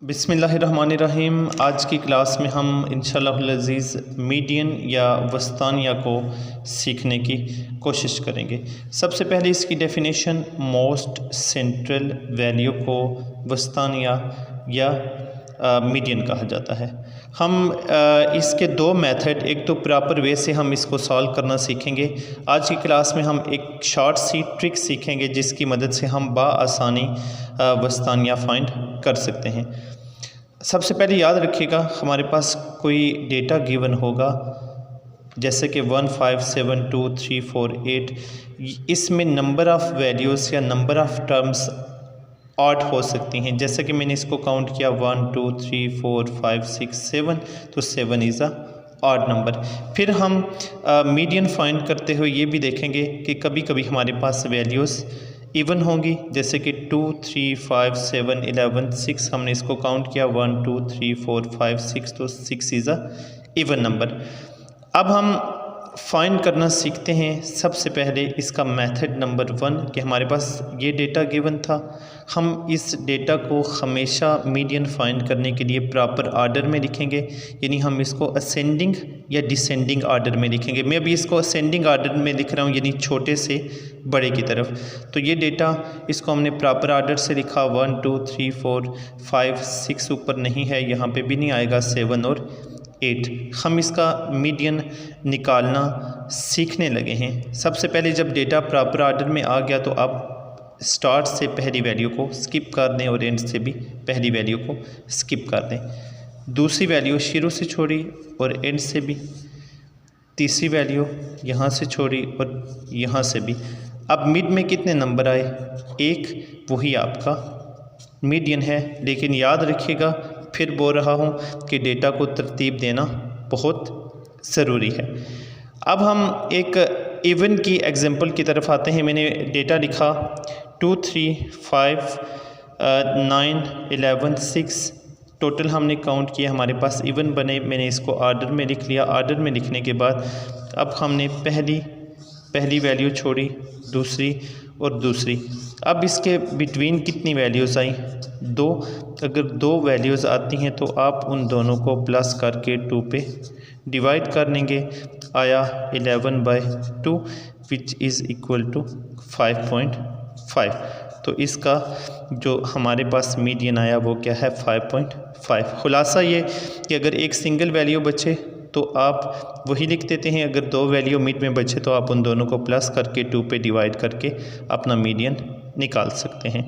बिस्मिल्लाहिर्रहमानिर्रहीम। आज की क्लास में हम इंशाअल्लाह अज़ीज़ मीडियन या वस्तानिया को सीखने की कोशिश करेंगे। सबसे पहले इसकी डेफिनेशन, मोस्ट सेंट्रल वैल्यू को वस्तानिया या मीडियन कहा जाता है। हम इसके दो मेथड, एक तो प्रॉपर वे से हम इसको सॉल्व करना सीखेंगे। आज की क्लास में हम एक शॉर्ट सी ट्रिक सीखेंगे जिसकी मदद से हम बाआसानी वस्तानिया फाइंड कर सकते हैं। सबसे पहले याद रखिएगा, हमारे पास कोई डेटा गिवन होगा जैसे कि 1 5 7 2 3 4 8, इसमें नंबर ऑफ़ वैल्यूज़ या नंबर ऑफ़ टर्म्स ऑड हो सकती हैं। जैसे कि मैंने इसको काउंट किया 1 2 3 4 5 6 7, तो 7 इज़ अ ऑड नंबर। फिर हम मीडियन फाइंड करते हुए ये भी देखेंगे कि कभी कभी हमारे पास वैल्यूज़ इवन होंगी, जैसे कि 2 3 5 7 11 6, हमने इसको काउंट किया 1 2 3 4 5 6, तो 6 इज़ अ इवन नंबर। अब हम फाइंड करना सीखते हैं। सबसे पहले इसका मेथड नंबर 1 कि हमारे पास ये डेटा गिवन था, हम इस डेटा को हमेशा मीडियन फाइंड करने के लिए प्रॉपर आर्डर में लिखेंगे, यानी हम इसको असेंडिंग या डिसेंडिंग आर्डर में लिखेंगे। मैं अभी इसको असेंडिंग आर्डर में लिख रहा हूँ, यानी छोटे से बड़े की तरफ। तो ये डेटा, इसको हमने प्रॉपर आर्डर से लिखा 1 2 3 4 5 6, ऊपर नहीं है, यहाँ पे भी नहीं आएगा 7 और 8। हम इसका मीडियन निकालना सीखने लगे हैं। सबसे पहले जब डेटा प्रॉपर आर्डर में आ गया तो आप स्टार्ट से पहली वैल्यू को स्किप कर दें और एंड से भी पहली वैल्यू को स्किप कर दें। दूसरी वैल्यू शुरू से छोड़ी और एंड से भी। तीसरी वैल्यू यहाँ से छोड़ी और यहाँ से भी। अब मिड में कितने नंबर आए? 1, वही आपका मीडियन है। लेकिन याद रखिएगा, फिर बोल रहा हूँ कि डेटा को तरतीब देना बहुत ज़रूरी है। अब हम एक इवन की एग्जांपल की तरफ आते हैं। मैंने डेटा लिखा 2 3 5 9 11 6, टोटल हमने काउंट किया, हमारे पास इवन बने। मैंने इसको आर्डर में लिख लिया। आर्डर में लिखने के बाद अब हमने पहली वैल्यू छोड़ी, दूसरी और दूसरी। अब इसके बिटवीन कितनी वैल्यूज़ आई? 2। अगर 2 वैल्यूज़ आती हैं तो आप उन दोनों को प्लस करके 2 पे डिवाइड कर लेंगे। आया 11/2 विच इज़ इक्वल टू 5.5। तो इसका जो हमारे पास मीडियन आया वो क्या है? 5.5। खुलासा ये कि अगर एक सिंगल वैल्यू बचे तो आप वही लिख देते हैं, अगर 2 वैल्यू मिड में बचे तो आप उन दोनों को प्लस करके 2 पे डिवाइड करके अपना मीडियन निकाल सकते हैं।